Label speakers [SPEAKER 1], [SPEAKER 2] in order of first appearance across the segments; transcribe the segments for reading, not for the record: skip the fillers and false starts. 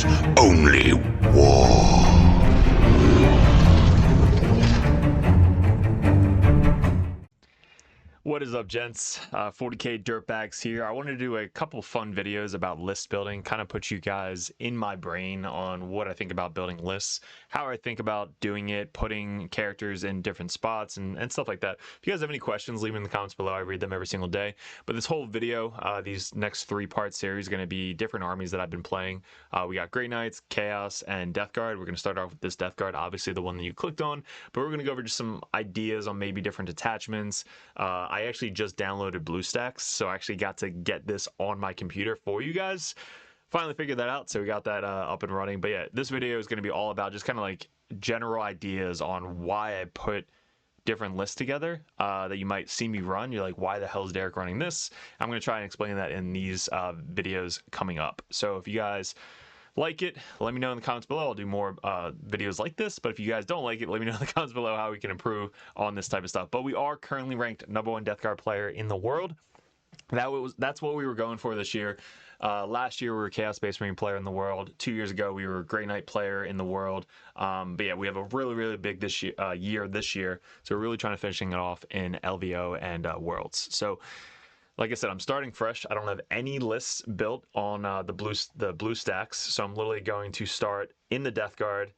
[SPEAKER 1] is only war.
[SPEAKER 2] What is up, gents? 40k Dirtbags here. I wanted to do a couple fun videos about list building, kind of put you guys in my brain on what I think about building lists, how I think about doing it, putting characters in different spots, and stuff like that. If you guys have any questions, leave them in the comments below. I read them every single day. But this whole video, these next 3-part series, are going to be different armies that I've been playing. We got Grey Knights, Chaos, and Death Guard. We're going to start off with this Death Guard, obviously the one that you clicked on, but we're going to go over just some ideas on maybe different attachments. I actually just downloaded BlueStacks, so I actually got to get this on my computer for you guys. Finally figured that out, so we got that up and running. But yeah, this video is going to be all about just kind of like general ideas on why I put different lists together that you might see me run. You're like, why the hell is Derek running this? I'm going to try and explain that in these videos coming up. So if you guys like it, let me know in the comments below. I'll do more videos like this, but if you guys don't like it, let me know in the comments below how we can improve on this type of stuff. But we are currently ranked #1 Death Guard player in the world. That's what we were going for this year. Last year we were Chaos Space Marine player in the world. 2 years ago we were Grey Knight player in the world. But yeah, we have a really big this year, so we're really trying to finishing it off in LVO and Worlds. So like I said, I'm starting fresh. I don't have any lists built on the BlueStacks, so I'm literally going to start in the Death Guard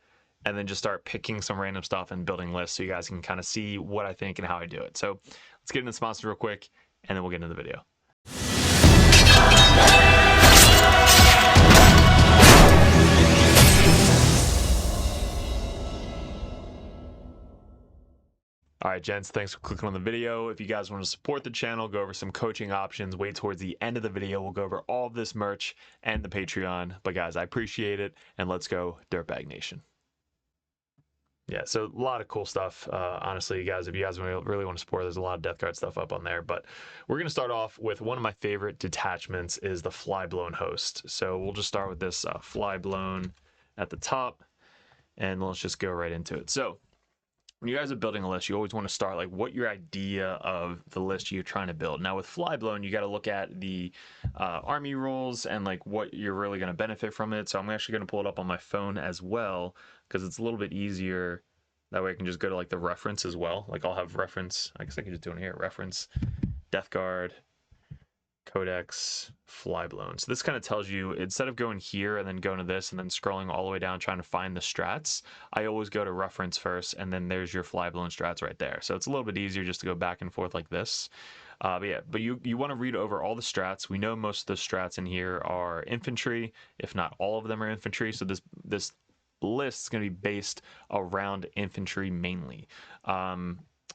[SPEAKER 2] and then just start picking some random stuff and building lists so you guys can kind of see what I think and how I do it. So let's get into the sponsor real quick, and then we'll get into the video. All right, gents, thanks for clicking on the video. If you guys want to support the channel, go over some coaching options. Wait towards the end of the video. We'll go over all of this merch and the Patreon. But guys, I appreciate it, and let's go Dirtbag Nation. Yeah, so a lot of cool stuff. Honestly, you guys, if you guys really want to support, there's a lot of Death Guard stuff up on there. But we're going to start off with one of my favorite detachments is the Flyblown Host. So we'll just start with this Flyblown at the top, and let's just go right into it. So when you guys are building a list, you always want to start like what your idea of the list you're trying to build. Now with Flyblown, you got to look at the army rules and like what you're really going to benefit from it. So I'm actually going to pull it up on my phone as well because it's a little bit easier. That way I can just go to like the reference as well. Like I'll have reference. I guess I can just do it here. Reference, Death Guard, Codex, Flyblown. So this kind of tells you, instead of going here and then going to this and then scrolling all the way down trying to find the strats, I always go to reference first, and then there's your Flyblown strats right there. So it's a little bit easier just to go back and forth like this. But you want to read over all the strats. We know most of the strats in here are infantry, if not all of them are infantry. So this list is going to be based around infantry mainly.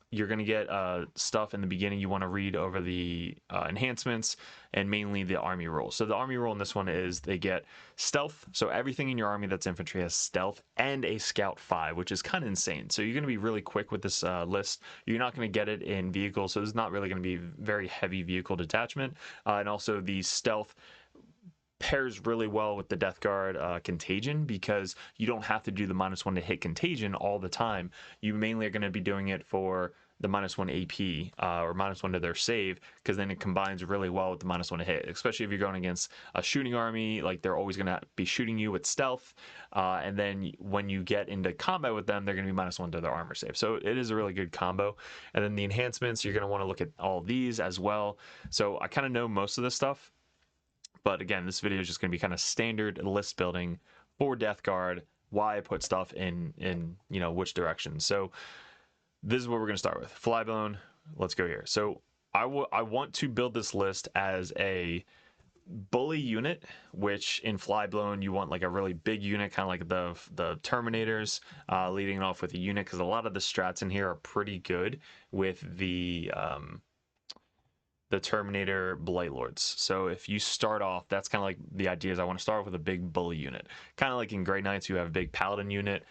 [SPEAKER 2] You're going to get stuff in the beginning. You want to read over the enhancements and mainly the army rule. So the army rule in this one is they get stealth. So everything in your army that's infantry has stealth and a scout 5, which is kind of insane. So you're going to be really quick with this list. You're not going to get it in vehicle, so it's not really going to be very heavy vehicle detachment. And also the stealth pairs really well with the Death Guard Contagion, because you don't have to do the -1 to hit Contagion all the time. You mainly are going to be doing it for the -1 AP or -1 to their save, because then it combines really well with the -1 to hit, especially if you're going against a shooting army. Like they're always going to be shooting you with stealth, and then when you get into combat with them, they're going to be -1 to their armor save. So it is a really good combo. And then the enhancements, you're going to want to look at all of these as well. So I kind of know most of this stuff. But again, this video is just going to be kind of standard list building for Death Guard, why I put stuff in you know, which direction. So this is what we're going to start with. Flyblown, let's go here. So I want to build this list as a bully unit, which in Flyblown you want like a really big unit, kind of like the Terminators, leading off with a unit, because a lot of the strats in here are pretty good with the Terminator Blight Lords. So if you start off, that's kind of like the idea is I want to start off with a big bully unit. Kind of like in Grey Knights, you have a big Paladin unit.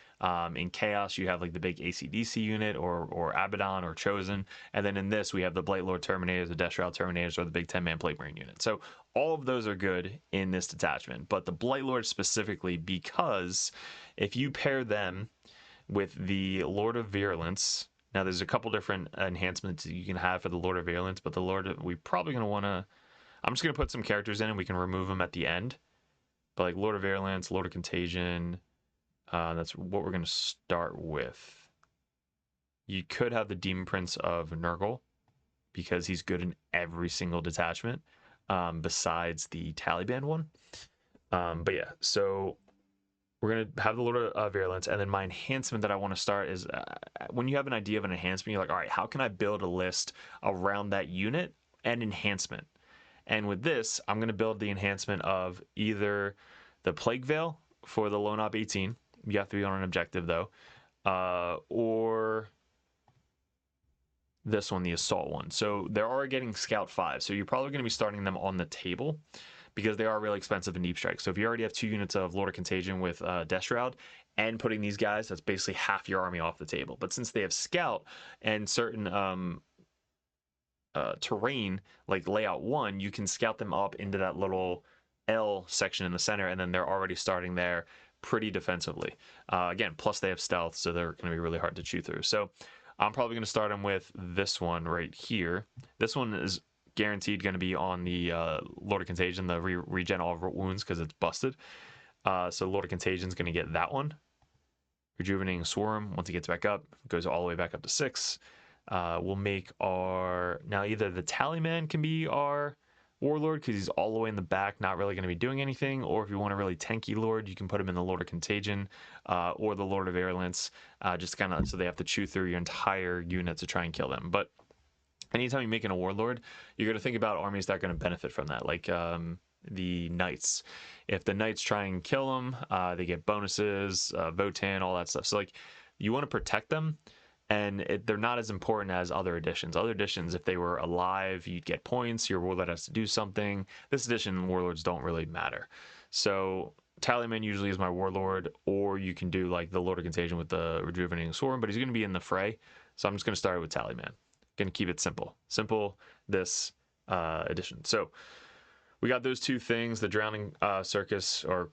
[SPEAKER 2] In Chaos, you have like the big ACDC unit or Abaddon or Chosen. And then in this, we have the Blight Lord Terminators, the Death Shroud Terminators, or the big 10-man Plague Marine unit. So all of those are good in this detachment. But the Blight Lord specifically, because if you pair them with the Lord of Virulence. Now, there's a couple different enhancements you can have for the Lord of Virulence, but the Lord, we're probably going to want to, I'm just going to put some characters in and we can remove them at the end. But like Lord of Virulence, Lord of Contagion, that's what we're going to start with. You could have the Demon Prince of Nurgle, because he's good in every single detachment, besides the Taliban one. But yeah, so we're going to have the Lord of Virulence, and then my enhancement that I want to start is when you have an idea of an enhancement, you're like, all right, how can I build a list around that unit and enhancement? And with this, I'm going to build the enhancement of either the Plague Veil for the Lone Op 18. You have to be on an objective, though. Or this one, the Assault one. So they're already getting Scout 5. So you're probably going to be starting them on the table because they are really expensive in Deep Strike. So if you already have 2 units of Lord of Contagion with Death Shroud and putting these guys, that's basically half your army off the table. But since they have Scout and certain terrain like layout 1, you can scout them up into that little L section in the center, and then they're already starting there pretty defensively. Again, plus they have stealth, so they're going to be really hard to chew through. So I'm probably going to start them with this one right here. This one is guaranteed going to be on the Lord of Contagion, the regen all wounds, because it's busted. So Lord of Contagion is going to get that one. Rejuvenating Swarm, once he gets back up, goes all the way back up to 6. We'll make our, now either the Tallyman can be our Warlord because he's all the way in the back, not really going to be doing anything, or if you want a really tanky Lord, you can put him in the Lord of Contagion or the Lord of Virulence, just kind of so they have to chew through your entire unit to try and kill them. But anytime you're making a Warlord, you're going to think about armies that are going to benefit from that, like the Knights. If the Knights try and kill them, they get bonuses, Votan, all that stuff. So like you want to protect them, and they're not as important as other editions. Other editions, if they were alive, you'd get points. Your Warlord has to do something. This edition, Warlords don't really matter. So Tallyman usually is my Warlord, or you can do like the Lord of Contagion with the Rejuvenating Sword, but he's going to be in the fray. So I'm just going to start with Tallyman. Going to keep it simple. Simple this edition. So we got those 2 things. The Drowning Circus, or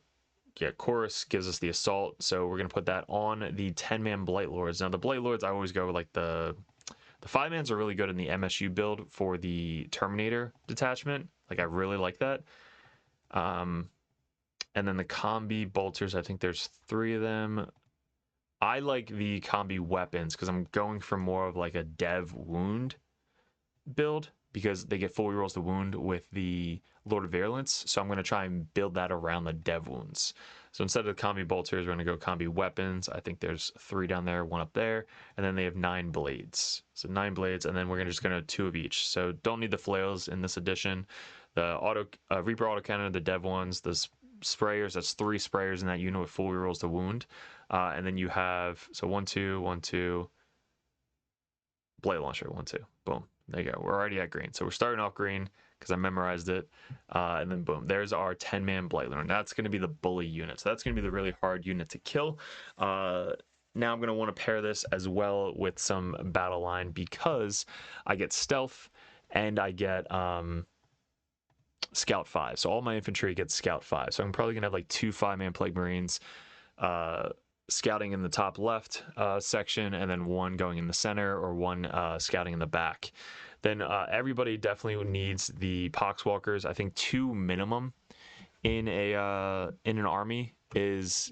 [SPEAKER 2] Chorus, gives us the Assault, so we're going to put that on the 10-man Blight Lords. Now the Blight Lords, I always go with like the 5-mans are really good in the MSU build for the Terminator detachment. Like I really like that. And then the Combi Bolters, I think there's 3 of them. I like the Combi Weapons because I'm going for more of like a Dev Wound build, because they get full rerolls to wound with the Lord of Virulence. So I'm going to try and build that around the Dev Wounds. So instead of the Combi Bolters, we're going to go Combi Weapons. I think there's 3 down there, 1 up there. And then they have 9 blades. So 9 blades, and then we're just going to 2 of each. So don't need the flails in this edition. The Reaper Autocannon, the Dev ones, the sprayers, that's 3 sprayers in that unit with full rerolls to wound. And then you have, so 1, 2, 1, 2, Blade Launcher, 1, 2, boom. There you go. We're already at green. So we're starting off green because I memorized it. And then boom, there's our 10-man Blight Lord. That's going to be the bully unit. So that's going to be the really hard unit to kill. Now I'm going to want to pair this as well with some battle line because I get stealth and I get Scout 5. So all my infantry gets Scout 5. So I'm probably going to have like 2 5-man Plague Marines scouting in the top left section, and then 1 going in the center, or 1 scouting in the back. Then everybody definitely needs the Poxwalkers. I think 2 minimum in an army is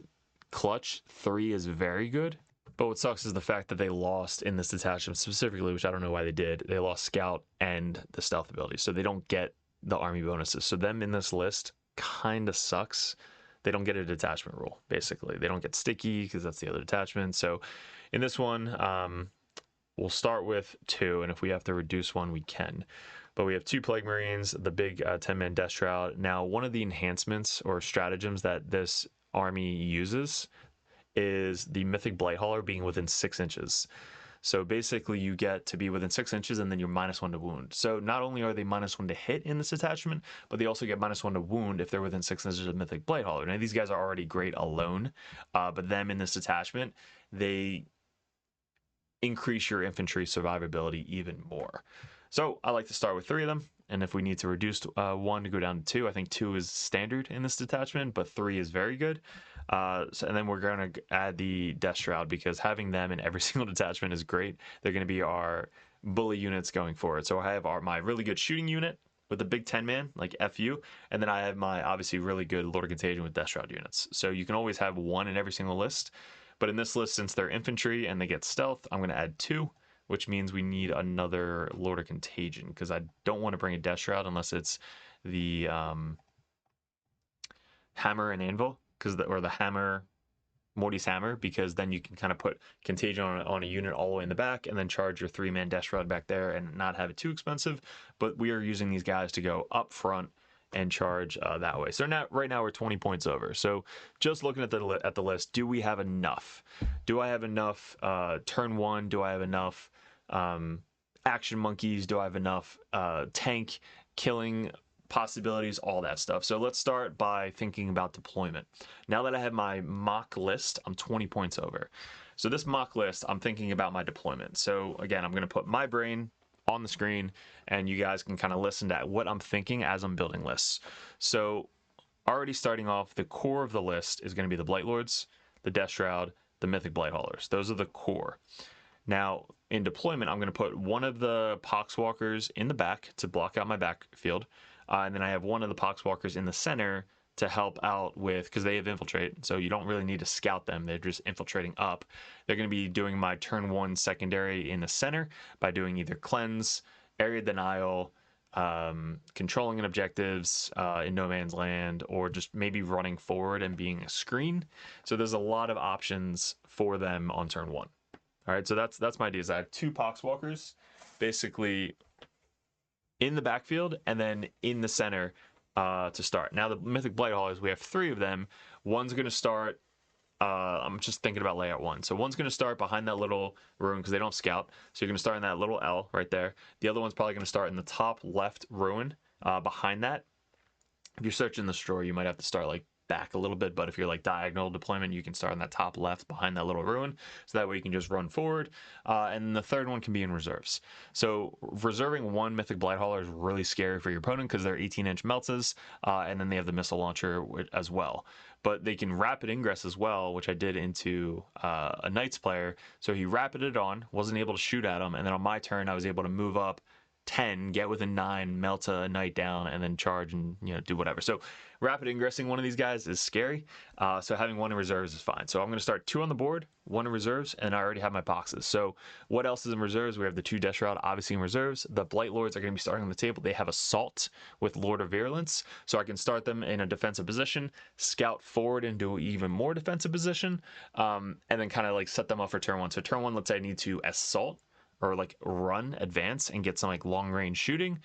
[SPEAKER 2] clutch. 3 is very good. But what sucks is the fact that they lost in this detachment specifically, which I don't know why they did. They lost Scout and the stealth ability, so they don't get the army bonuses. So them in this list kind of sucks. They don't get a detachment rule, basically. They don't get sticky because that's the other detachment. So in this one, we'll start with 2, and if we have to reduce 1, we can. But we have 2 Plague Marines, the big 10-man Death Shroud. Now, one of the enhancements or stratagems that this army uses is the Mythic Blight Hauler being within 6 inches. So basically you get to be within 6 inches and then you're -1 to wound. So not only are they -1 to hit in this attachment, but they also get -1 to wound if they're within 6 inches of Mythic Blight Hauler. Now these guys are already great alone, but them in this attachment, they increase your infantry survivability even more. So I like to start with 3 of them, and if we need to reduce 1 to go down to 2, I think 2 is standard in this detachment, but 3 is very good. And then we're going to add the Death Shroud, because having them in every single detachment is great. They're going to be our bully units going forward. So I have my really good shooting unit, with a big 10-man, like FU, and then I have my obviously really good Lord of Contagion with Death Shroud units. So you can always have one in every single list, but in this list, since they're infantry and they get stealth, I'm going to add 2, which means we need another Lord of Contagion, because I don't want to bring a Death Shroud unless it's the Hammer and Anvil, or the Hammer, Morty's Hammer, because then you can kind of put Contagion on a unit all the way in the back and then charge your 3-man Death Shroud back there and not have it too expensive. But we are using these guys to go up front and charge that way. So now, right now we're 20 points over. So just looking at the list, do we have enough? Do I have enough turn 1? Do I have enough action monkeys? Do I have enough tank killing possibilities, all that stuff? So let's start by thinking about deployment. Now that I have my mock list, I'm 20 points over. So this mock list, I'm thinking about my deployment. So again, I'm going to put my brain on the screen and you guys can kind of listen to what I'm thinking as I'm building lists. So already starting off, the core of the list is going to be the Blight Lords, the Death Shroud, the Mythic Blight Haulers. Those are the core. Now in deployment, I'm going to put one of the Poxwalkers in the back to block out my backfield. And then I have one of the Poxwalkers in the center to help out with, because they have infiltrate, so you don't really need to scout them. They're just infiltrating up. They're going to be doing my turn 1 secondary in the center by doing either cleanse, area denial, controlling an objectives in no man's land, or just maybe running forward and being a screen. So there's a lot of options for them on turn 1. All right, so that's my idea. Is I have 2 Poxwalkers basically in the backfield and then in the center to start. Now the Mythic Blight Haulers, we have 3 of them. One's going to start, I'm just thinking about layout 1. So one's going to start behind that little ruin because they don't scout. So you're going to start in that little L right there. The other one's probably going to start in the top left ruin behind that. If you're searching the store, you might have to start like back a little bit, but if you're like diagonal deployment, you can start in that top left behind that little ruin, so that way you can just run forward. And the third one can be in reserves. So reserving 1 Mythic Blight Hauler is really scary for your opponent because they're 18-inch meltas, and then they have the missile launcher as well. But they can rapid ingress as well, which I did into a Knights player. So he rapided on, wasn't able to shoot at him, and then on my turn I was able to move up 10, get within 9, melt a knight down, and then charge and do whatever. So rapid ingressing one of these guys is scary. So having 1 in reserves is fine. So I'm going to start 2 on the board, 1 in reserves, and I already have my boxes. So what else is in reserves? We have the 2 Death Shroud, obviously in reserves. The Blight Lords are going to be starting on the table. They have Assault with Lord of Virulence, so I can start them in a defensive position, scout forward into an even more defensive position, and then kind of like set them up for turn 1. So turn 1, let's say I need to assault or like run, advance, and get some like long range shooting.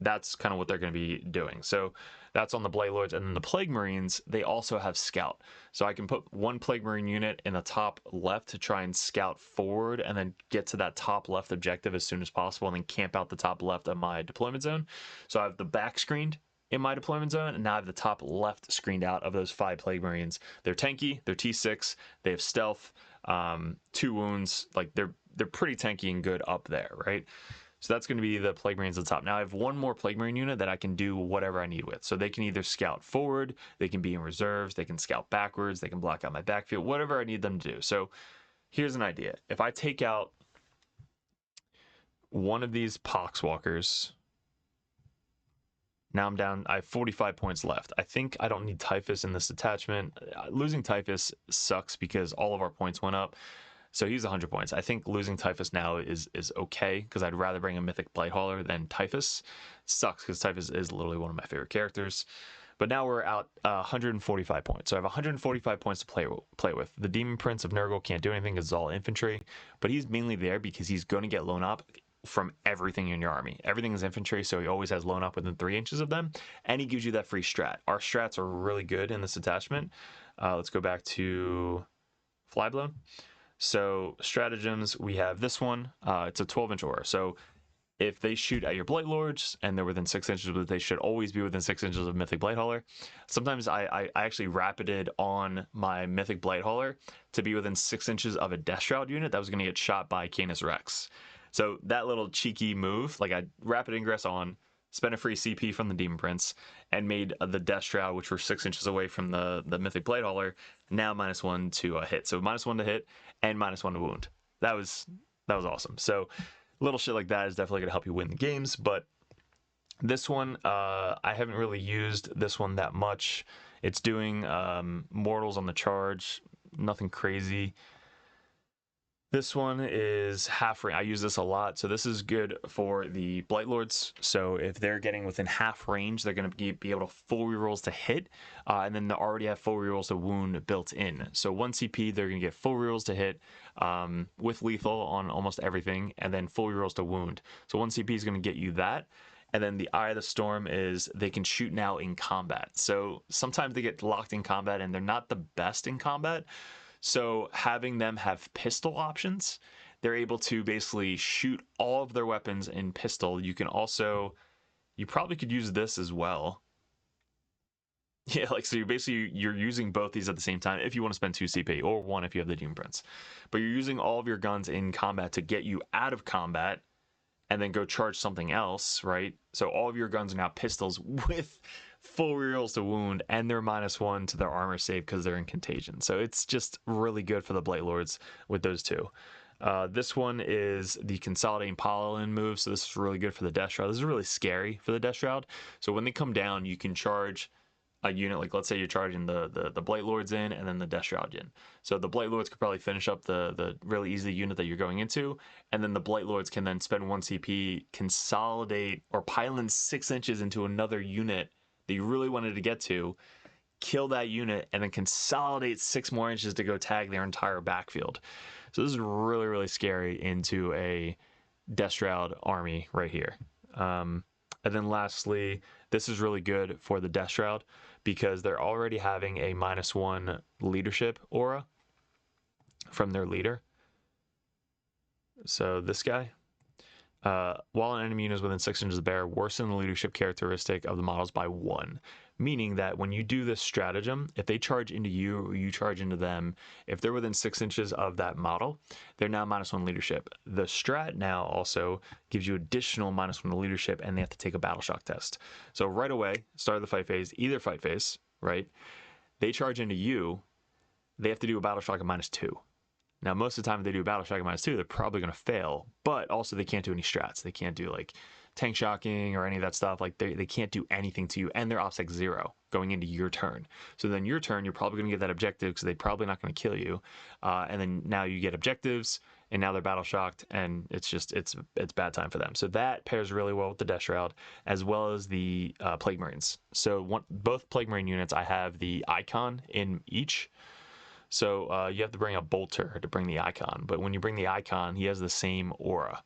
[SPEAKER 2] That's kind of what they're going to be doing. So that's on the Blight Lords. And then the Plague Marines, they also have Scout. So I can put 1 Plague Marine unit in the top left to try and scout forward and then get to that top left objective as soon as possible and then camp out the top left of my deployment zone. So I have the back screened in my deployment zone, and now I have the top left screened out of those 5 Plague Marines. They're tanky, they're T6, they have stealth, 2 wounds, like they're pretty tanky and good up there, right? So that's going to be the Plague Marines at the top. Now I have 1 more Plague Marine unit that I can do whatever I need with. So they can either scout forward, they can be in reserves, they can scout backwards, they can block out my backfield, whatever I need them to do. So here's an idea. If I take out one of these Poxwalkers, now I'm down, I have 45 points left. I think I don't need Typhus in this attachment. Losing Typhus sucks because all of our points went up. So he's 100 points. I think losing Typhus now is okay because I'd rather bring a Mythic Blight Hauler than Typhus. Sucks because Typhus is literally one of my favorite characters. But now we're out 145 points. So I have 145 points to play with. The Demon Prince of Nurgle can't do anything because it's all infantry. But he's mainly there because he's going to get Lone Op from everything in your army. Everything is infantry, so he always has Lone Op within 3 inches of them. And he gives you that free strat. Our strats are really good in this attachment. Let's go back to Flyblown. So stratagems, we have this one. It's a 12-inch aura. So if they shoot at your Blight Lords and they're within 6 inches, but they should always be within 6 inches of Mythic Blight Hauler. Sometimes I actually rapided on my Mythic Blight Hauler to be within 6 inches of a Death Shroud unit that was going to get shot by Canis Rex. So that little cheeky move, like I rapid ingress on, spent a free CP from the Demon Prince, and made the Death Shroud, which were 6 inches away from the Mythic Blight Hauler, now -1 to hit. So -1 to hit and -1 to wound. That was awesome. So little shit like that is definitely going to help you win the games, but This one, I haven't really used this one that much. It's doing mortals on the charge, nothing crazy. This one is half range. I use this a lot, so this is good for the Blight Lords. So if they're getting within half range, they're going to be able to full rerolls to hit, and then they already have full rerolls to wound built in. So 1 CP, they're going to get full rerolls to hit with lethal on almost everything, and then full rerolls to wound. So 1 CP is going to get you that. And then the Eye of the Storm is they can shoot now in combat. So sometimes they get locked in combat and they're not the best in combat. So having them have pistol options, they're able to basically shoot all of their weapons in pistol. You can also, you probably could use this as well. Yeah, like, so you're using both these at the same time if you want to spend 2 CP, or 1 if you have the Doom Prince. But you're using all of your guns in combat to get you out of combat and then go charge something else, right? So all of your guns are now pistols with full rerolls to wound, and they're -1 to their armor save because they're in contagion. So it's just really good for the Blight Lords with those two. This one is the Consolidating Pollen move, so this is really good for the Death Shroud. This is really scary for the Death Shroud. So when they come down, you can charge a unit, like let's say you're charging the Blight Lords in and then the Death Shroud in. So the Blight Lords could probably finish up the really easy unit that you're going into, and then the Blight Lords can then spend 1 CP, consolidate or pile in 6 inches into another unit that you really wanted to get to, kill that unit, and then consolidate 6 more inches to go tag their entire backfield. So this is really, really scary into a Death Shroud army right here. And then lastly, this is really good for the Death Shroud because they're already having a -1 leadership aura from their leader. So this guy, while an enemy unit is within 6 inches of the bear, worsen the leadership characteristic of the models by 1. Meaning that when you do this stratagem, if they charge into you or you charge into them, if they're within 6 inches of that model, they're now -1 leadership. The strat now also gives you additional -1 leadership, and they have to take a battle shock test. So right away, start of the fight phase, either fight phase, right? They charge into you, they have to do a battle shock of -2. Now, most of the time, if they do a battle shock at -2, they're probably going to fail, but also they can't do any strats. They can't do like tank shocking or any of that stuff. Like they can't do anything to you, and they're OPSEC 0 going into your turn. So then your turn, you're probably going to get that objective because they're probably not going to kill you. And then now you get objectives, and now they're battle shocked, and it's bad time for them. So that pairs really well with the Death Shroud, as well as the Plague Marines. So both Plague Marine units, I have the icon in each. So you have to bring a bolter to bring the icon, but when you bring the icon, he has the same aura,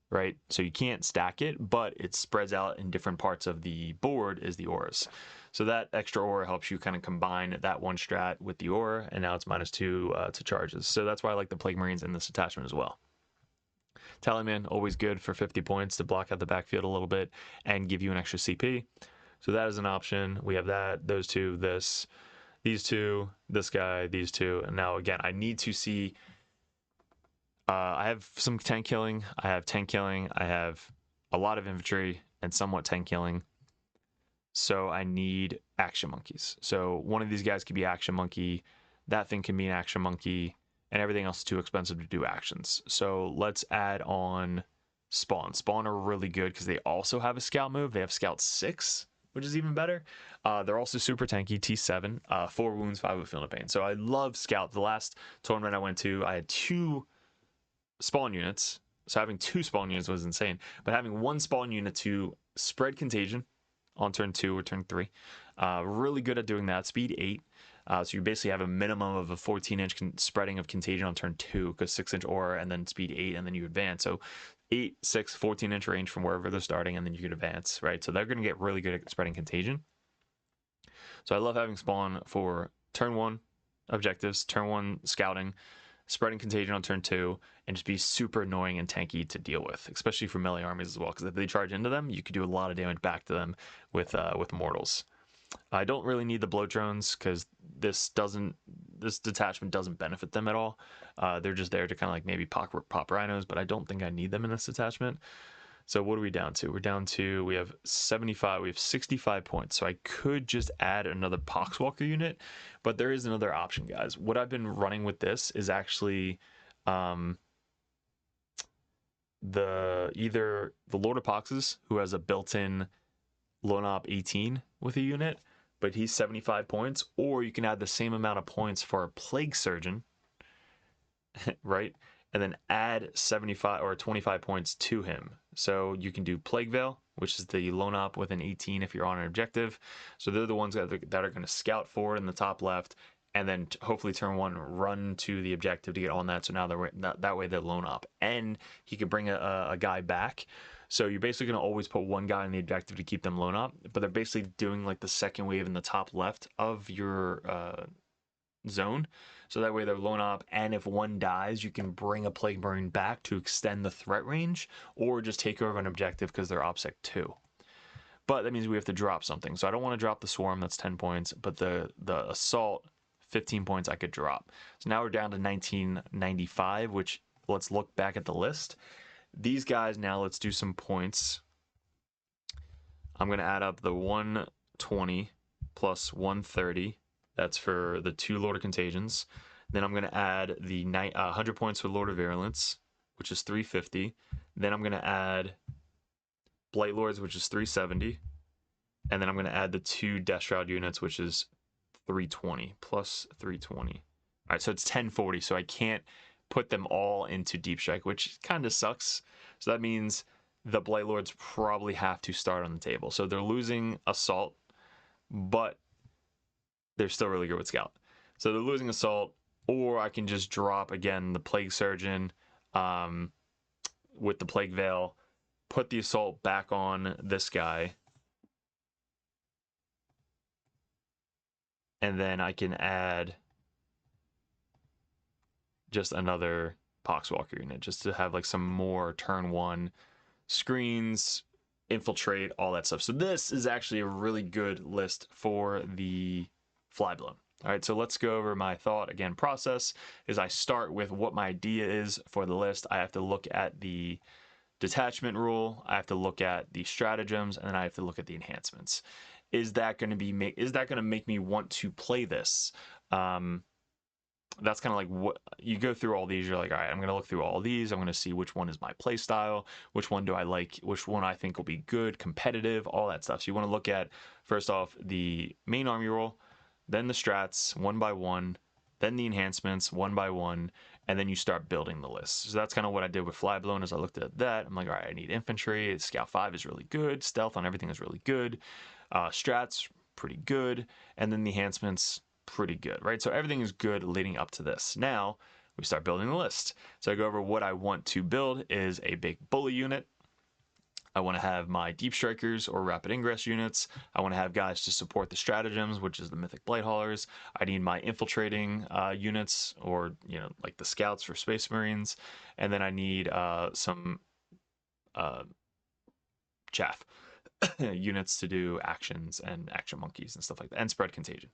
[SPEAKER 2] right? So you can't stack it, but it spreads out in different parts of the board is the auras. So that extra aura helps you kind of combine that one strat with the aura, and now it's -2 to charges. So that's why I like the Plague Marines in this attachment as well. Tallyman, always good for 50 points to block out the backfield a little bit and give you an extra CP. So that is an option. We have that, those two, this. These two, this guy, these two, and now again, I need to see. I have some tank killing. I have tank killing. I have a lot of infantry and somewhat tank killing. So I need action monkeys. So one of these guys could be action monkey. That thing can be an action monkey, and everything else is too expensive to do actions. So let's add on spawn. Spawn are really good because they also have a scout move. They have scout 6. Which is even better. They're also super tanky, T7, 4 wounds, 5 with feel no pain. So I love Scout. The last tournament I went to, I had 2 spawn units. So having 2 spawn units was insane. But having 1 spawn unit to spread contagion on turn 2 or turn 3, really good at doing that. Speed 8. So you basically have a minimum of a 14-inch spreading of contagion on turn 2, because 6-inch aura and then speed 8, and then you advance. So 8, 6, 14-inch range from wherever they're starting, and then you can advance, right? So they're going to get really good at spreading contagion. So I love having spawn for turn 1 objectives, turn 1 scouting, spreading contagion on turn 2, and just be super annoying and tanky to deal with, especially for melee armies as well, because if they charge into them, you could do a lot of damage back to them with mortals. I don't really need the bloat drones because this detachment doesn't benefit them at all. They're just there to kind of like maybe pop rhinos, but I don't think I need them in this detachment. So what are we down to? We're down to, we have 75, we have 65 points. So I could just add another Poxwalker unit, but there is another option, guys. What I've been running with this is actually either the Lord of Poxes, who has a built-in loan op 18 with a unit, but he's 75 points, or you can add the same amount of points for a Plague Surgeon, right? And then add 75 or 25 points to him. So you can do Plague Veil, which is the lone op with an 18 if you're on an objective. So they're the ones that are going to scout forward in the top left, and then hopefully turn one run to the objective to get on that. So now that way they're lone op, and he could bring a guy back. So you're basically going to always put one guy on the objective to keep them lone op, but they're basically doing like the second wave in the top left of your zone. So that way they're lone op, and if one dies, you can bring a Plague Marine back to extend the threat range, or just take over an objective because they're OPSEC 2. But that means we have to drop something. So I don't want to drop the Swarm, that's 10 points, but the Assault, 15 points I could drop. So now we're down to 1995, which, let's look back at the list. These guys now, let's do some points. I'm going to add up the 120 plus 130. That's for the 2 Lord of Contagions. Then I'm going to add the 100 points for Lord of Virulence, which is 350. Then I'm going to add Blight Lords, which is 370. And then I'm going to add the 2 Death Shroud units, which is 320 plus 320. All right, so it's 1040. So I can't put them all into Deep Strike, which kind of sucks. So that means the Blight Lords probably have to start on the table. So they're losing Assault, but they're still really good with Scout. So they're losing Assault, or I can just drop, again, the Plague Surgeon with the Plague Veil, put the Assault back on this guy, and then I can add just another Poxwalker unit, just to have like some more turn 1 screens, infiltrate, all that stuff. So this is actually a really good list for the Flyblown. All right, so let's go over my thought again. Process is I start with what my idea is for the list. I have to look at the detachment rule, I have to look at the stratagems, and then I have to look at the enhancements. Is that going to make me want to play this? That's kind of like what you go through all these. You're like, all right, I'm going to look through all these. I'm going to see which one is my play style, which one do I like, which one I think will be good, competitive, all that stuff. So you want to look at, first off, the main army rule, then the strats one by one, then the enhancements one by one, and then you start building the list. So that's kind of what I did with Flyblown. As I looked at that, I'm like, all right, I need infantry. Scout 5 is really good. Stealth on everything is really good. Strats, pretty good. And then the enhancements, pretty good, right? So everything is good leading up to this. Now we start building the list. So I go over what I want to build is a big bully unit. I want to have my deep strikers or rapid ingress units. I want to have guys to support the stratagems, which is the mythic blight haulers. I need my infiltrating units, or like the scouts for space marines, and then I need some chaff units to do actions and action monkeys and stuff like that, and spread contagion.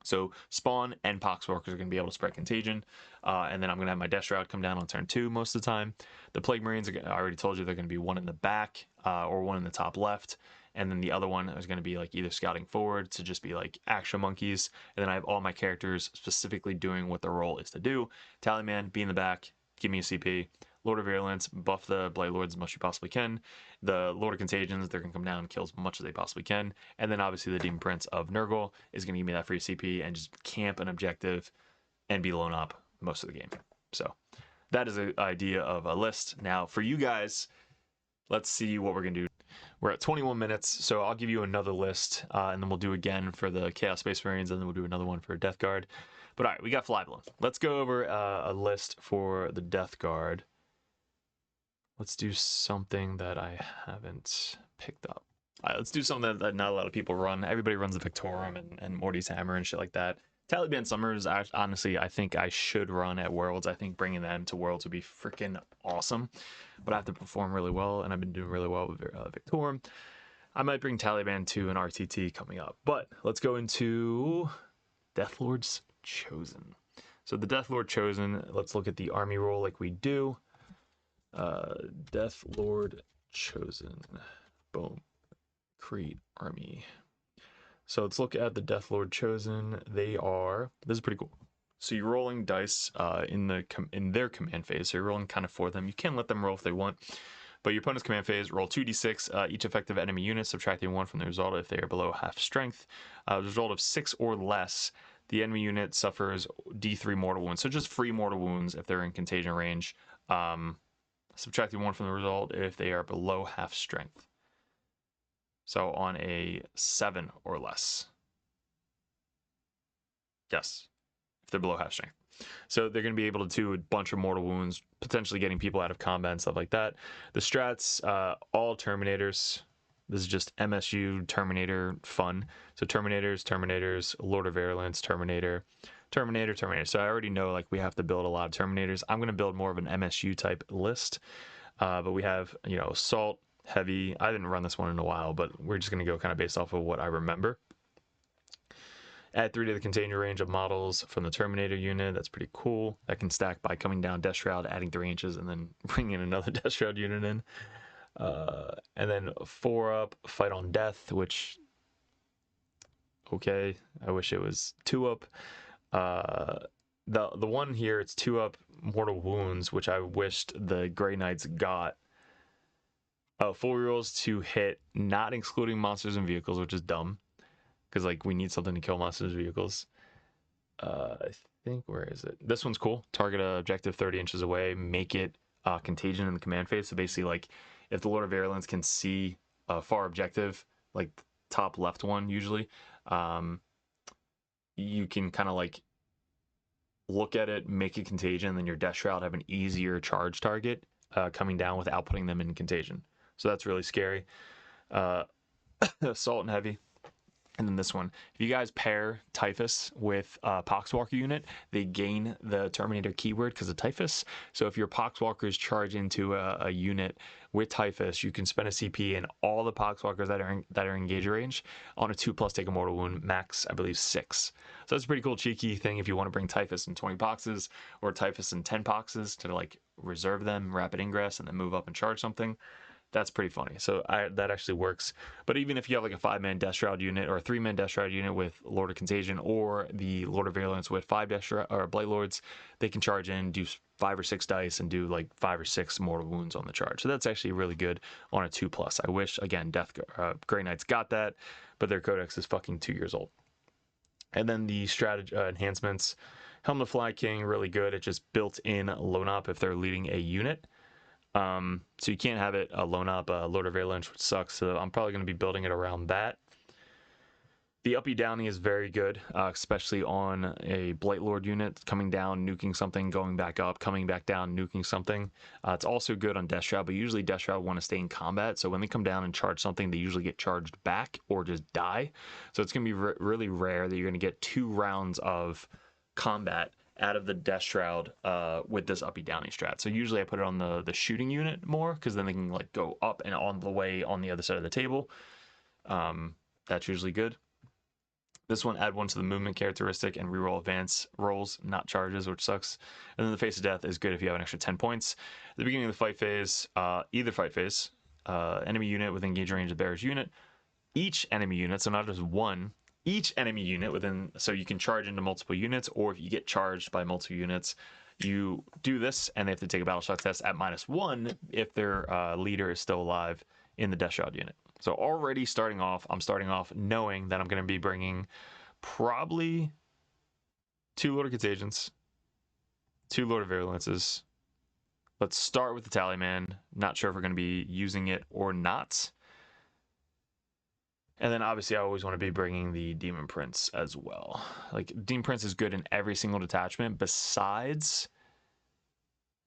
[SPEAKER 2] So Spawn and Poxwalkers are going to be able to spread contagion, and then I'm going to have my Death Shroud come down on turn 2 most of the time. The Plague Marines, I already told you, they're going to be one in the back or one in the top left, and then the other one is going to be like either scouting forward to just be like action monkeys, and then I have all my characters specifically doing what their role is to do. Tallyman, be in the back, give me a CP. Lord of Virulence, buff the Blight Lords as much as you possibly can. The Lord of Contagions, they're going to come down and kill as much as they possibly can. And then obviously the Demon Prince of Nurgle is going to give me that free CP and just camp an objective and be lone up most of the game. So that is an idea of a list. Now for you guys, let's see what we're going to do. We're at 21 minutes, so I'll give you another list, and then we'll do again for the Chaos Space Marines, and then we'll do another one for Death Guard. But all right, we got Flyblown. Let's go over a list for the Death Guard. Let's do something that I haven't picked up. All right, let's do something that not a lot of people run. Everybody runs the Victorum and Morty's Hammer and shit like that. Taliban Summers, honestly, I think I should run at Worlds. I think bringing them to Worlds would be freaking awesome. But I have to perform really well, and I've been doing really well with Victorum. I might bring Taliban to an RTT coming up. But let's go into Deathlord's Chosen. So the Deathlord Chosen, let's look at the army roll like we do. Death Lord Chosen. Boom. Create army. So let's look at the Death Lord Chosen. This is pretty cool. So you're rolling dice in their command phase. So you're rolling kind of for them. You can let them roll if they want. But your opponent's command phase, roll 2d6. Each effective enemy unit, subtracting 1 from the result if they are below half strength. The result of 6 or less, the enemy unit suffers d3 mortal wounds. So just free mortal wounds if they're in contagion range. Subtracting 1 from the result if they are below half strength. So on a 7 or less. Yes, if they're below half strength. So they're going to be able to do a bunch of mortal wounds, potentially getting people out of combat and stuff like that. The strats, all Terminators. This is just MSU Terminator fun. So Terminators, Lord of Virulence, Terminator. So I already know like we have to build a lot of Terminators. I'm going to build more of an MSU type list. But we have, Assault, Heavy. I didn't run this one in a while, but we're just going to go kind of based off of what I remember. Add 3 to the container range of models from the Terminator unit. That's pretty cool. That can stack by coming down Death Shroud, adding 3 inches, and then bringing another Death Shroud unit in. And then 4 up, Fight on Death, which, okay, I wish it was 2 up. The one here, it's 2 up, Mortal Wounds, which I wished the Grey Knights got. Full rerolls to hit, not excluding monsters and vehicles, which is dumb. Because like we need something to kill monsters and vehicles. I think, where is it? This one's cool. Target a objective 30 inches away. Make it contagion in the command phase. So basically, like if the Lord of Virulence can see a far objective, like top left one usually, you can kind of like look at it, make it contagion, then your Death Shroud have an easier charge target coming down without putting them in contagion. So that's really scary. Assault and Heavy. And then this one, if you guys pair Typhus with Poxwalker unit, they gain the Terminator keyword because of Typhus. So if your Poxwalkers charge into a unit with Typhus, you can spend a CP and all the Poxwalkers that are engage range on a 2+ take a mortal wound, max I believe 6. So that's a pretty cool cheeky thing if you want to bring Typhus in 20 boxes or Typhus in 10 boxes to like reserve them, rapid ingress, and then move up and charge something. That's pretty funny. So that actually works. But even if you have like a 5-man Death Shroud unit or a 3-man Death Shroud unit with Lord of Contagion or the Lord of Virulence with 5 Death Shroud or Blight Lords, they can charge in, do 5 or 6 dice, and do like 5 or 6 mortal wounds on the charge. So that's actually really good on a 2+. I wish, again, Grey Knights got that, but their codex is fucking 2 years old. And then the strategy enhancements. Helm of Fly King, really good. It just built in loan up if they're leading a unit. So you can't have it loan up Lord of Virulence, which sucks. So I'm probably going to be building it around that. The uppy downy is very good, especially on a Blight Lord unit coming down, nuking something, going back up, coming back down, nuking something. It's also good on Death Shroud, but usually Death Shroud want to stay in combat. So when they come down and charge something, they usually get charged back or just die. So it's going to be really rare that you're going to get 2 rounds of combat out of the Death Shroud with this uppy downy strat. So usually I put it on the shooting unit more because then they can like go up and on the way on the other side of the table. That's usually good. This one, add 1 to the movement characteristic and reroll advance rolls, not charges, which sucks. And then the Face of Death is good if you have an extra 10 points. At the beginning of the fight phase, either fight phase, enemy unit with engage range of bearer's unit, each enemy unit, so not just one, each enemy unit within, so you can charge into multiple units, or if you get charged by multiple units, you do this and they have to take a battle shock test at -1 if their leader is still alive in the Death Shroud unit. So already I'm starting off knowing that I'm going to be bringing probably 2 Lord of Contagions, 2 Lord of Virulences. Let's start with the Tallyman. Not sure if we're going to be using it or not. And then obviously I always want to be bringing the Demon Prince as well. Like Demon Prince is good in every single detachment besides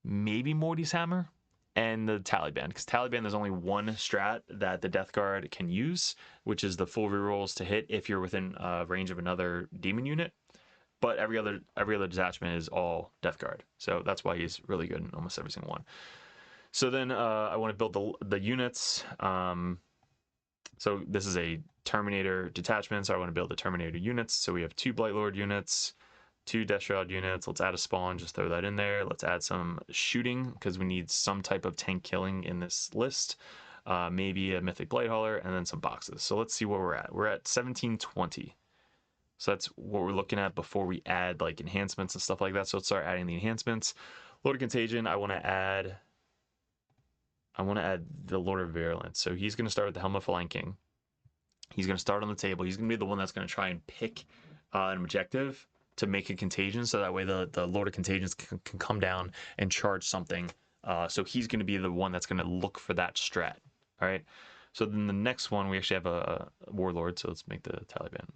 [SPEAKER 2] maybe Morty's Hammer and the Taliban. Because Taliban, there's only one strat that the Death Guard can use, which is the full rerolls to hit if you're within range of another demon unit. But every other detachment is all Death Guard. So that's why he's really good in almost every single one. So then I want to build the units. So this is a Terminator detachment, so I want to build the Terminator units. So we have 2 Blight Lord units, 2 Death Shroud units. Let's add a spawn, just throw that in there. Let's add some shooting, because we need some type of tank killing in this list. Maybe a Mythic Blight Hauler, and then some boxes. So let's see where we're at. We're at 1720. So that's what we're looking at before we add like enhancements and stuff like that. So let's start adding the enhancements. Lord of Contagion, I want to add the Lord of Virulence. So he's going to start with the Helm of Flanking. He's going to start on the table. He's going to be the one that's going to try and pick an objective to make a contagion, so that way the Lord of Contagions can come down and charge something. So he's going to be the one that's going to look for that strat. All right. So then the next one, we actually have a Warlord. So let's make the Taliban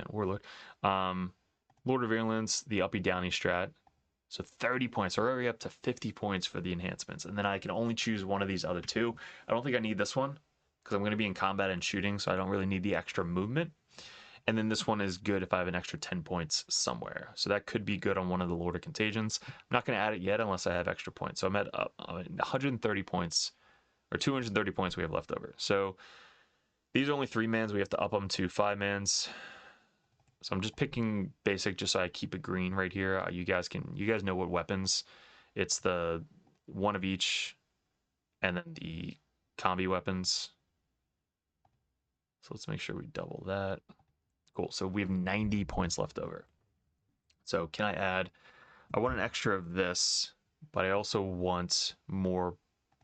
[SPEAKER 2] Warlord. Lord of Virulence, the uppy downy strat. So 30 points. So we're already up to 50 points for the enhancements. And then I can only choose one of these other two. I don't think I need this one because I'm going to be in combat and shooting, so I don't really need the extra movement. And then this one is good if I have an extra 10 points somewhere. So that could be good on one of the Lord of Contagions. I'm not going to add it yet unless I have extra points. So I'm at 130 points, or 230 points we have left over. So these are only 3-mans. We have to up them to 5-mans. So I'm just picking basic just so I keep it green right here. You guys know what weapons. It's the one of each, and then the combi weapons. So let's make sure we double that. Cool. So we have 90 points left over. So can I add? I want an extra of this, but I also want more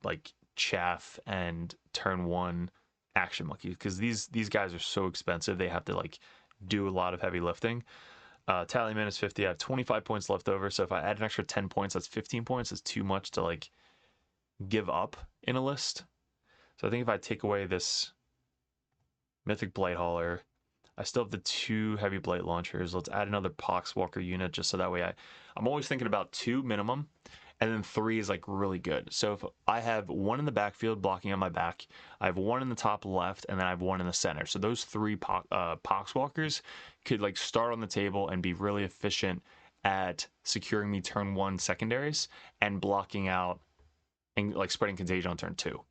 [SPEAKER 2] like chaff and turn 1 action monkeys, because these guys are so expensive. They have to like do a lot of heavy lifting. Tally man is 50. I have 25 points left over. So if I add an extra 10 points, that's 15 points. It's too much to like give up in a list. So I think if I take away this Mythic Blight Hauler, I still have the 2 heavy blight launchers. Let's add another Poxwalker unit just so that way I'm always thinking about 2 minimum, and then 3 is like really good. So if I have 1 in the backfield blocking on my back, I have 1 in the top left, and then I have 1 in the center. So those 3 Poxwalkers could like start on the table and be really efficient at securing me turn 1 secondaries and blocking out and like spreading contagion on turn 2.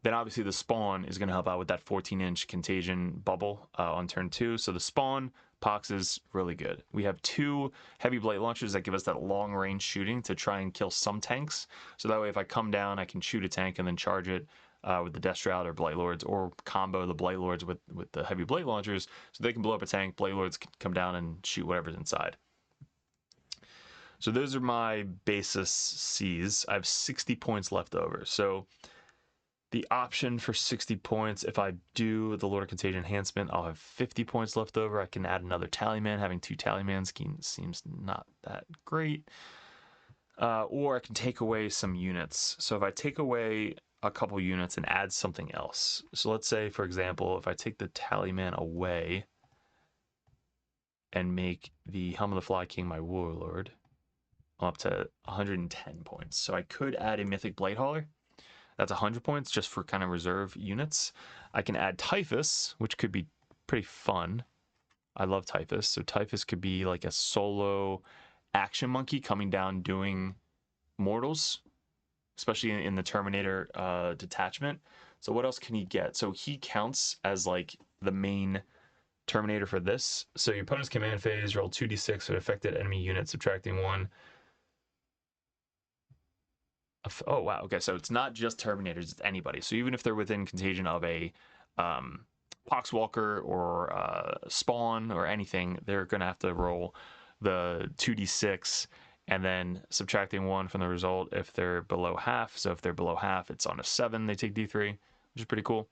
[SPEAKER 2] Then obviously the spawn is going to help out with that 14-inch contagion bubble on turn 2. So the spawn Pox is really good. We have 2 heavy blight launchers that give us that long range shooting to try and kill some tanks. So that way if I come down, I can shoot a tank and then charge it with the Death Shroud or Blight Lords, or combo the Blight Lords with the heavy blight launchers so they can blow up a tank. Blight Lords can come down and shoot whatever's inside. So those are my basis Cs. I have 60 points left over. So the option for 60 points, if I do the Lord of Contagion enhancement, I'll have 50 points left over. I can add another Tallyman. Having 2 Tallymans seems not that great. Or I can take away some units. So if I take away a couple units and add something else. So let's say, for example, if I take the Tallyman away and make the Helm of the Fly King my Warlord, I'm up to 110 points. So I could add a Mythic Blight Hauler. That's 100 points just for kind of reserve units. I can add Typhus, which could be pretty fun. I love Typhus. So Typhus could be like a solo action monkey coming down doing mortals, especially in the Terminator detachment. So what else can he get? So he counts as like the main Terminator for this. So your opponent's command phase, roll 2d6 for affected enemy unit, subtracting 1. Oh wow, okay, so it's not just Terminators, it's anybody. So even if they're within contagion of a Poxwalker or Spawn or anything, they're gonna have to roll the 2d6 and then subtracting 1 from the result if they're below half. So if they're below half, it's on a 7, they take d3, which is pretty cool.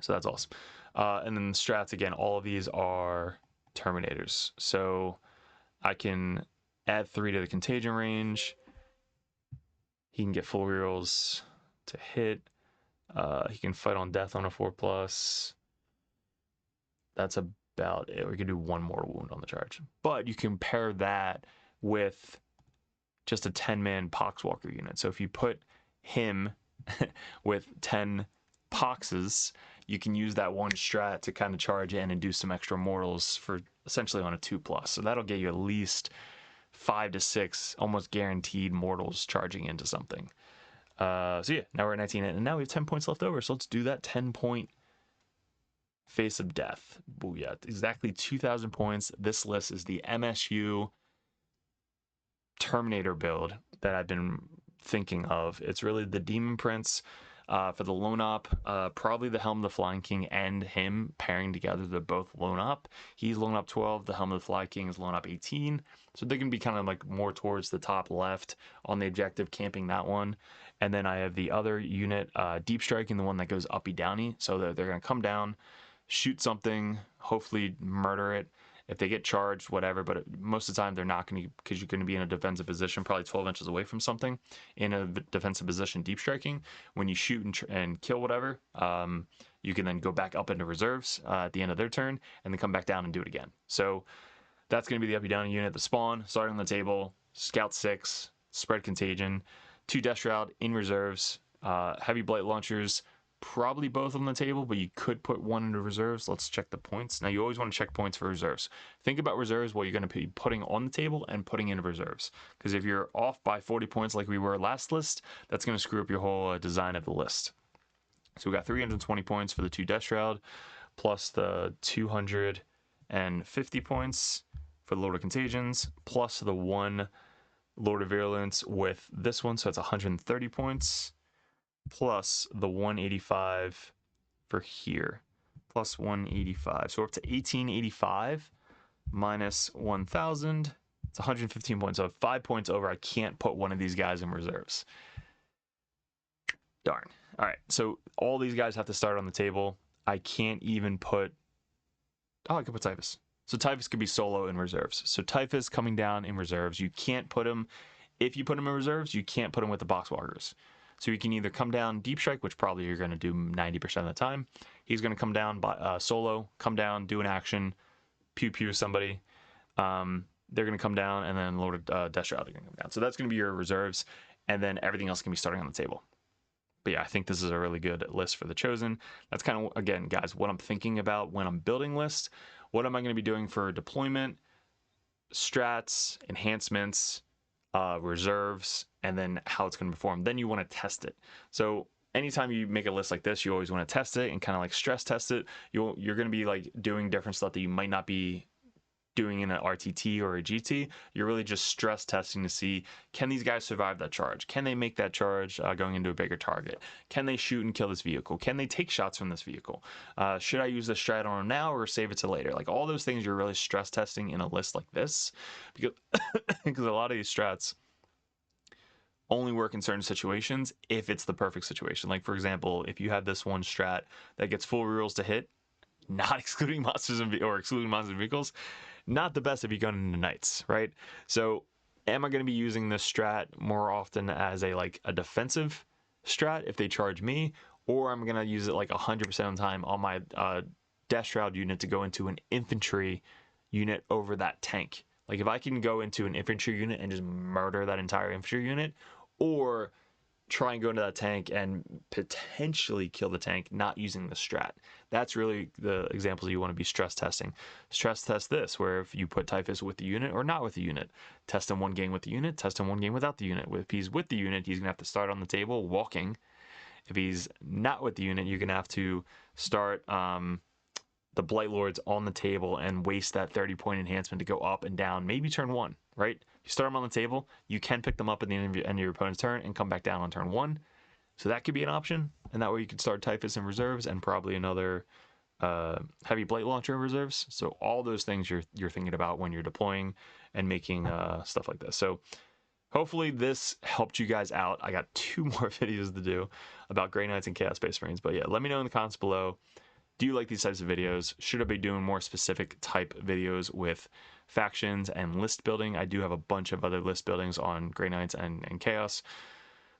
[SPEAKER 2] So that's awesome. And then the strats, again, all of these are Terminators. So I can add 3 to the contagion range. He can get full rerolls to hit. He can fight on death on a 4+. That's about it. We can do 1 more wound on the charge. But you can pair that with just a 10-man Poxwalker unit. So if you put him with 10 Poxes, you can use that 1 strat to kind of charge in and do some extra mortals for essentially on a 2+. So that'll get you at least 5 to 6 almost guaranteed mortals charging into something. So yeah, now we're at 19 and now we have 10 points left over. So let's do that 10-point Face of Death. Booyah. Exactly 2,000 points. This list is the MSU Terminator build that I've been thinking of. It's really the Demon Prince, For the lone op, probably the Helm of the Flying King and him pairing together, they're both lone op. He's lone op 12, the Helm of the Flying King is lone op 18. So they can be kind of like more towards the top left on the objective, camping that one. And then I have the other unit, deep striking, the one that goes uppy downy. So they're going to come down, shoot something, hopefully murder it. If they get charged, whatever, but most of the time they're not going to, because you're going to be in a defensive position, probably 12 inches away from something in a defensive position, deep striking. When you shoot and kill whatever, you can then go back up into reserves at the end of their turn and then come back down and do it again. So that's going to be the uppy downy unit. The spawn, starting on the table, scout 6, spread contagion, 2 Death Shroud in reserves, heavy blight launchers, probably both on the table, but you could put one into reserves. Let's check the points. Now, you always want to check points for reserves. Think about reserves, what you're going to be putting on the table and putting in reserves. Because if you're off by 40 points like we were last list, that's going to screw up your whole design of the list. So we got 320 points for the 2 Death Shroud, plus the 250 points for the Lord of Contagions, plus the 1 Lord of Virulence with this one, so it's 130 points. Plus the 185 for here, plus 185. So we're up to 1885 minus 1,000. It's 115 points. So 5 points over. I can't put one of these guys in reserves. Darn. All right. So all these guys have to start on the table. I can't even put. Oh, I could put Typhus. So Typhus could be solo in reserves. So Typhus coming down in reserves. You can't put him. If you put him in reserves, you can't put him with the Boxwalkers. So you can either come down deep strike, which probably you're going to do 90% of the time. He's going to come down by solo, come down, do an action, pew pew somebody. They're going to come down, and then Lord of Death Shroud are going to come down. So that's going to be your reserves, and then everything else can be starting on the table. But yeah, I think this is a really good list for the Chosen. That's kind of, again, guys, what I'm thinking about when I'm building lists. What am I going to be doing for deployment, strats, enhancements, reserves, and then how it's going to perform. Then you want to test it. So anytime you make a list like this, you always want to test it and kind of like stress test it. You're going to be like doing different stuff that you might not be doing in an RTT or a GT. You're really just stress testing to see, can these guys survive that charge? Can they make that charge going into a bigger target? Can they shoot and kill this vehicle? Can they take shots from this vehicle? Should I use the strat on them now or save it to later? Like all those things you're really stress testing in a list like this, because because a lot of these strats only work in certain situations if it's the perfect situation. Like for example, if you have this one strat that gets full rerolls to hit, not excluding monsters or excluding monsters and vehicles, not the best if you go into knights, right? So am I going to be using this strat more often as a defensive strat if they charge me, or I'm going to use it like 100% of the time on my Death Shroud unit to go into an infantry unit over that tank? Like if I can go into an infantry unit and just murder that entire infantry unit, or try and go into that tank and potentially kill the tank not using the strat. That's really the examples you want to be stress testing. Stress test this, where if you put Typhus with the unit or not with the unit, test him one game with the unit, test him one game without the unit. If he's with the unit, he's going to have to start on the table walking. If he's not with the unit, you're going to have to start the Blight Lords on the table and waste that 30-point enhancement to go up and down, maybe turn 1, right? You start them on the table, you can pick them up at the end of your opponent's turn and come back down on turn 1. So that could be an option, and that way you could start Typhus in reserves and probably another heavy Blight Launcher in reserves. So all those things you're thinking about when you're deploying and making stuff like this. So hopefully this helped you guys out. I got 2 more videos to do about Grey Knights and Chaos Space Marines, but yeah, let me know in the comments below. Do you like these types of videos? Should I be doing more specific type videos with factions and list building? I do have a bunch of other list buildings on Grey Knights and Chaos,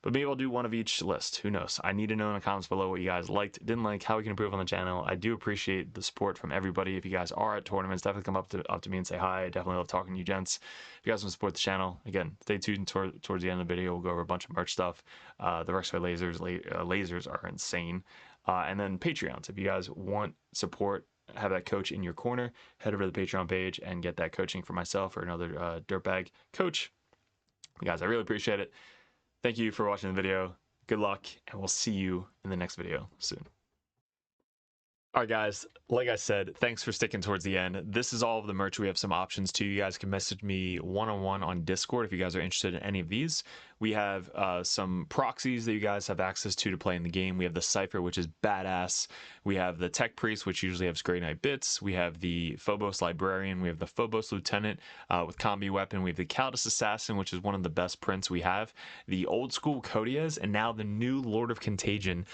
[SPEAKER 2] but maybe I'll do one of each list. Who knows? I need to know in the comments below what you guys liked, didn't like, how we can improve on the channel. I do appreciate the support from everybody. If you guys are at tournaments, definitely come up to me and say hi. I definitely love talking to you gents. If you guys want to support the channel, again, stay tuned towards the end of the video. We'll go over a bunch of merch stuff. The Rexar lasers are insane. And then Patreons. If you guys want support, have that coach in your corner, head over to the Patreon page and get that coaching for myself or another Dirtbag coach. Guys, I really appreciate it. Thank you for watching the video. Good luck, and we'll see you in the next video soon. All right, guys, like I said, thanks for sticking towards the end. This is all of the merch. We have some options too. You guys can message me one-on-one on Discord if you guys are interested in any of these. We have some proxies that you guys have access to play in the game. We have the Cypher, which is badass. We have the Tech Priest, which usually has Grey Knight bits. We have the Phobos Librarian. We have the Phobos Lieutenant with Combi Weapon. We have the Caldus Assassin, which is one of the best prints we have. The old school Codias, and now the new Lord of Contagion.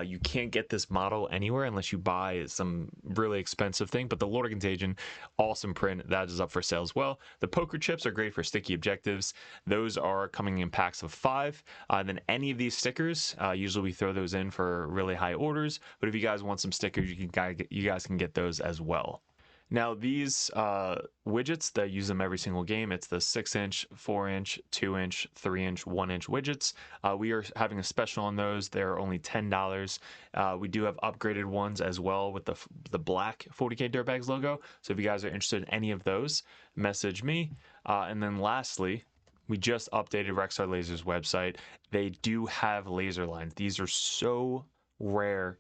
[SPEAKER 2] You can't get this model anywhere unless you buy some really expensive thing, but the Lord of Contagion, awesome print, that is up for sale as well. The poker chips are great for sticky objectives. Those are coming in packs of 5. Then any of these stickers, usually we throw those in for really high orders, but if you guys want some stickers, you guys can get those as well. Now these widgets, that use them every single game, it's the 6-inch, 4-inch, 2-inch, 3-inch, 1-inch widgets. We are having a special on those. They're only $10. We do have upgraded ones as well with the black 40k Dirtbags logo. So if you guys are interested in any of those, message me. And then lastly, we just updated Rexar Laser's website. They do have laser lines. These are so rare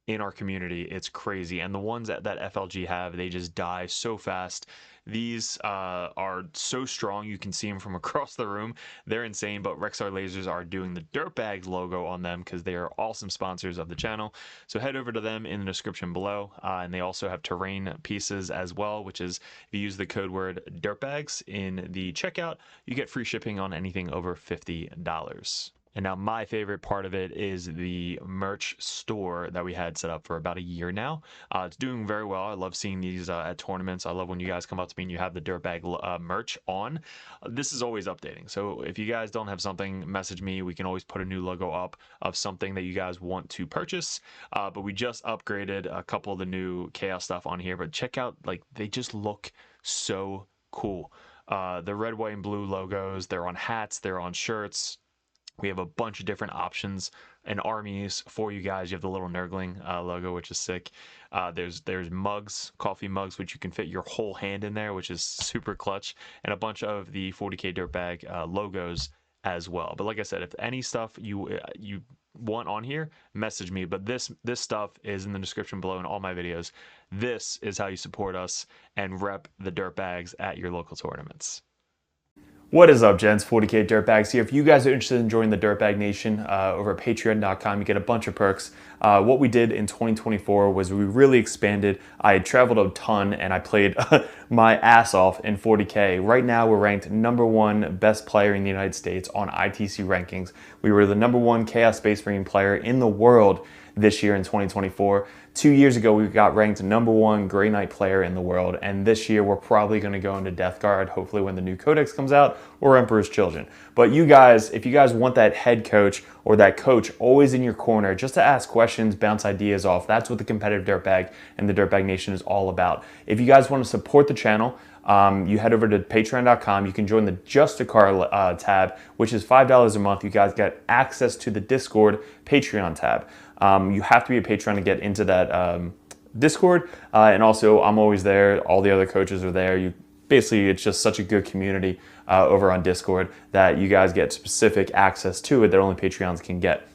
[SPEAKER 2] in our community, it's crazy. And the ones that FLG have, they just die so fast. These are so strong, you can see them from across the room. They're insane, but Rexar Lasers are doing the Dirtbags logo on them because they are awesome sponsors of the channel. So head over to them in the description below. And they also have terrain pieces as well, which is if you use the code word Dirtbags in the checkout, you get free shipping on anything over $50. And now my favorite part of it is the merch store that we had set up for about a year now. It's doing very well. I love seeing these at tournaments. I love when you guys come up to me and you have the Dirtbag merch on. This is always updating. So if you guys don't have something, message me. We can always put a new logo up of something that you guys want to purchase. But we just upgraded a couple of the new Chaos stuff on here. But check out, like, they just look so cool. The red, white, and blue logos, they're on hats, they're on shirts. We have a bunch of different options and armies for you guys. You have the little Nurgling logo, which is sick. There's mugs, coffee mugs, which you can fit your whole hand in there, which is super clutch, and a bunch of the 40k Dirtbag logos as well. But like I said, if any stuff you want on here, message me. But this stuff is in the description below in all my videos. This is how you support us and rep the Dirtbags at your local tournaments. What is up, gents? 40k Dirtbags here. If you guys are interested in joining the Dirtbag Nation over at patreon.com, you get a bunch of perks. What we did in 2024 was we really expanded. I had traveled a ton and I played my ass off in 40k. Right now we're ranked #1 best player in the United States on ITC rankings. We were the #1 Chaos Space Marine player in the world this year in 2024. 2 years ago, we got ranked #1 Grey Knight player in the world, and this year we're probably going to go into Death Guard, hopefully when the new Codex comes out, or Emperor's Children. But you guys, if you guys want that head coach or that coach always in your corner, just to ask questions, bounce ideas off, that's what the competitive Dirtbag and the Dirtbag Nation is all about. If you guys want to support the channel, you head over to patreon.com. You can join the Just a Car tab, which is $5 a month. You guys get access to the Discord Patreon tab. You have to be a patron to get into that Discord, and also I'm always there. All the other coaches are there. Basically, it's just such a good community over on Discord that you guys get specific access to it that only Patreons can get.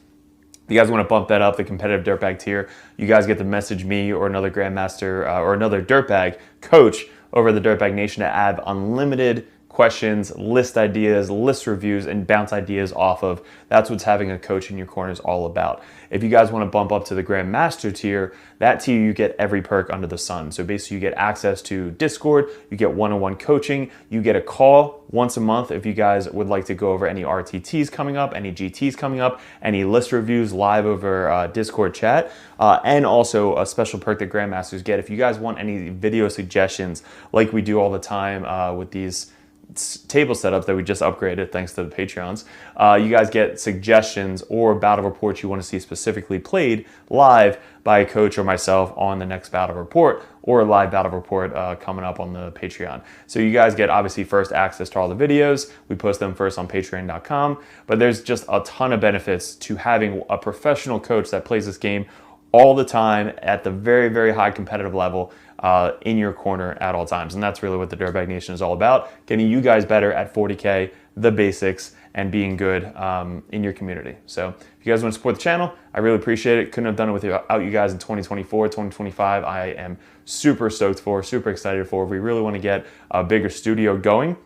[SPEAKER 2] If you guys want to bump that up, the competitive Dirtbag tier, you guys get to message me or another Grandmaster or another Dirtbag coach over the Dirtbag Nation to add unlimited questions, list ideas, list reviews, and bounce ideas off of. That's what having a coach in your corner is all about. If you guys want to bump up to the Grandmaster tier, that tier you get every perk under the sun. So basically you get access to Discord, you get one-on-one coaching, you get a call once a month if you guys would like to go over any RTTs coming up, any GTs coming up, any list reviews live over Discord chat, and also a special perk that Grandmasters get. If you guys want any video suggestions like we do all the time with these table setups that we just upgraded thanks to the Patreons, you guys get suggestions or battle reports you want to see specifically played live by a coach or myself on the next battle report, or a live battle report coming up on the Patreon. So you guys get obviously first access to all the videos. We post them first on patreon.com, but there's just a ton of benefits to having a professional coach that plays this game all the time at the very, very high competitive level in your corner at all times. And that's really what the Dirtbag Nation is all about, getting you guys better at 40K, the basics, and being good in your community. So if you guys want to support the channel, I really appreciate it. Couldn't have done it without you guys in 2024, 2025. I am super stoked for, super excited for. We really want to get a bigger studio going.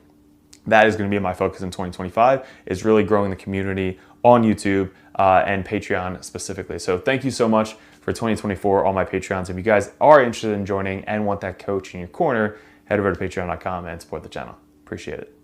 [SPEAKER 2] That is going to be my focus in 2025, is really growing the community on YouTube and Patreon specifically. So thank you so much for 2024, all my Patreons. If you guys are interested in joining and want that coach in your corner, head over to patreon.com and support the channel. Appreciate it.